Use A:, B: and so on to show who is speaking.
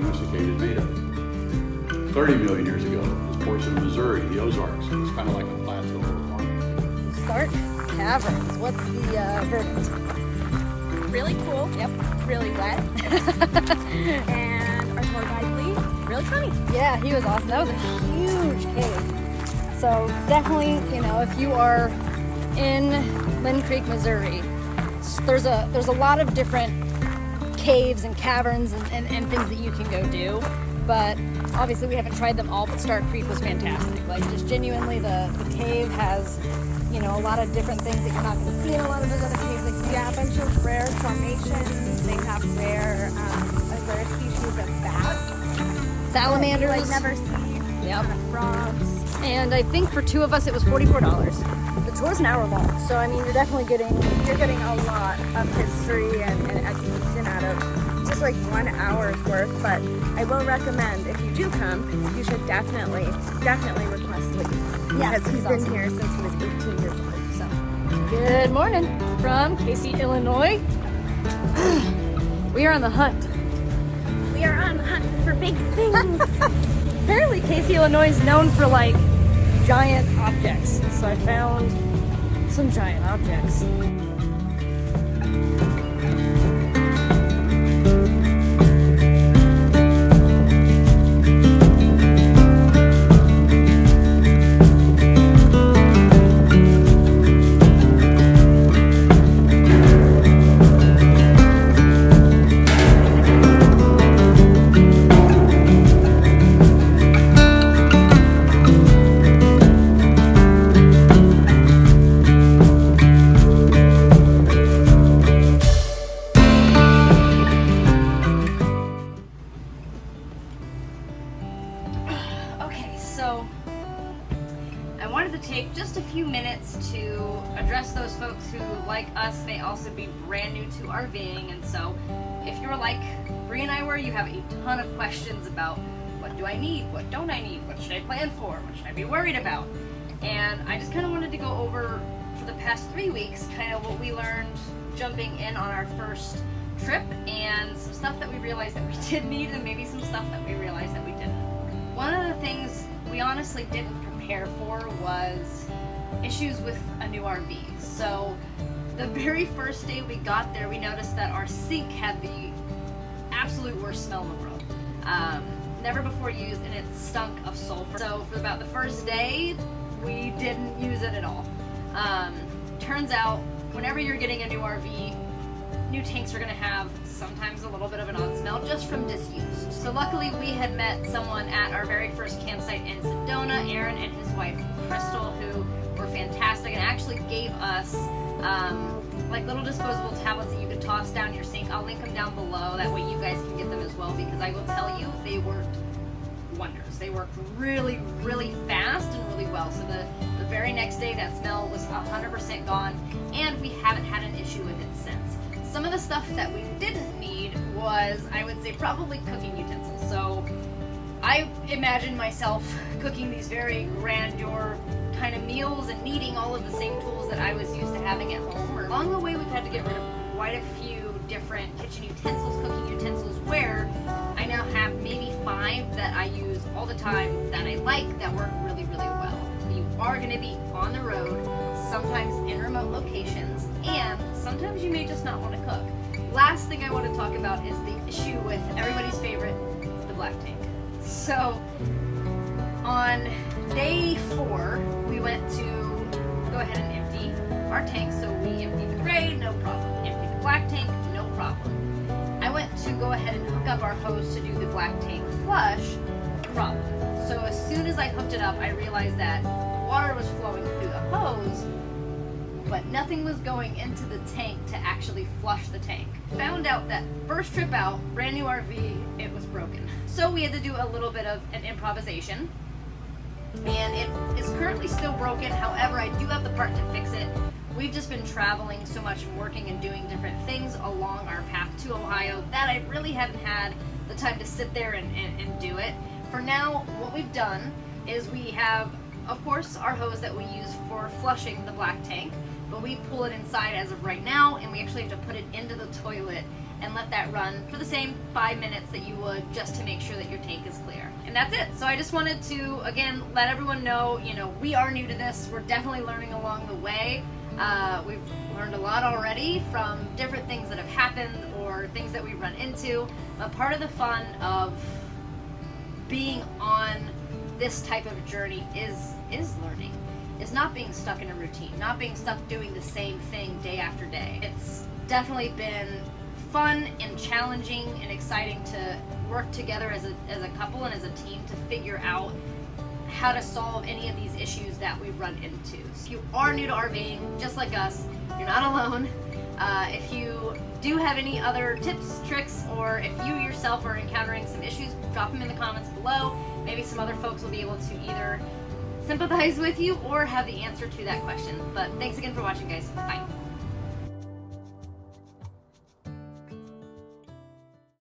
A: famous the cave is made of. 30 million years ago, this portion of Missouri, the Ozarks, it was kind of like a plateau of farming.
B: Stark Caverns. What's the verdict?
C: Really cool.
B: Yep.
C: Really wet. And our tour guide, Lee, really funny.
B: Yeah, he was awesome. That was a huge cave. So definitely, you know, if you are in Linn Creek, Missouri, there's a lot of different caves and caverns and things that you can go do. But obviously we haven't tried them all, but Stark Creek was fantastic. Like, just genuinely the cave has, you know, a lot of different things that you're not going to see in a lot of those other caves. Like,
C: Yeah, a bunch of rare formations. They have a rare species of bats.
B: Salamanders.
C: Like never seen.
B: Yep.
C: Frogs.
B: And I think for two of us it was $44. The tour's an hour long, so I mean you're definitely getting
C: A lot of history and education out of just like 1 hour's worth. But I will recommend, if you do come, you should definitely request Lee.
B: Yeah,
C: Because he's been here since he was 18 years old.
B: So, good morning from Casey, Illinois. We are on the hunt.
C: We are on the hunt for big things.
B: Apparently Casey, Illinois is known for like giant objects. So I found some giant objects. So I wanted to take just a few minutes to address those folks who, like us, may also be brand new to RVing. And so if you're like Bree and I were, you have a ton of questions about what do I need, what don't I need, what should I plan for, what should I be worried about. And I just kind of wanted to go over, for the past 3 weeks, kind of what we learned jumping in on our first trip, and some stuff that we realized that we did need, and maybe some stuff that we realized that we didn't. One of the things we honestly didn't prepare for was issues with a new RV. So the very first day we got there, we noticed that our sink had the absolute worst smell in the world. Never before used, and it stunk of sulfur. So for about the first day, we didn't use it at all. Turns out, whenever you're getting a new RV, new tanks are going to have sometimes a little bit of an odd smell just from disuse. So luckily we had met someone at our very first campsite in Sedona, Aaron and his wife Crystal, who were fantastic and actually gave us like little disposable tablets that you could toss down your sink. I'll link them down below, that way you guys can get them as well, because I will tell you, they worked wonders. They worked really, really fast and really well. So the very next day that smell was 100% gone, and we haven't had an issue with it since. Some of the stuff that we didn't need was, I would say, probably cooking utensils. So I imagine myself cooking these very grandeur kind of meals and needing all of the same tools that I was used to having at home. Along the way, we've had to get rid of quite a few different kitchen utensils, cooking utensils, where I now have maybe 5 that I use all the time that I like, that work really, really well. You are going to be on the road, sometimes in remote locations, and sometimes you may just not want to cook. Last thing I want to talk about is the issue with everybody's favorite, the black tank. So on day 4, we went to go ahead and empty our tank. So we emptied the gray, no problem. Emptied the black tank, no problem. I went to go ahead and hook up our hose to do the black tank flush, problem. So as soon as I hooked it up, I realized that water was flowing through the hose, but nothing was going into the tank to actually flush the tank. Found out that first trip out, brand new RV, it was broken. So we had to do a little bit of an improvisation, and it is currently still broken. However, I do have the part to fix it. We've just been traveling so much and working and doing different things along our path to Ohio that I really haven't had the time to sit there and do it. For now, what we've done is we have, of course, our hose that we use for flushing the black tank, but we pull it inside as of right now, and we actually have to put it into the toilet and let that run for the same 5 minutes that you would just to make sure that your tank is clear. And that's it. So I just wanted to, again, let everyone know, we are new to this. We're definitely learning along the way. We've learned a lot already from different things that have happened or things that we run into. But part of the fun of being on this type of journey is learning. Is not being stuck in a routine, not being stuck doing the same thing day after day. It's definitely been fun and challenging and exciting to work together as a couple and as a team to figure out how to solve any of these issues that we've run into. So if you are new to RVing, just like us, you're not alone. If you do have any other tips, tricks, or if you yourself are encountering some issues, drop them in the comments below. Maybe some other folks will be able to either sympathize with you or have the answer to that question. But thanks again for watching, guys. Bye.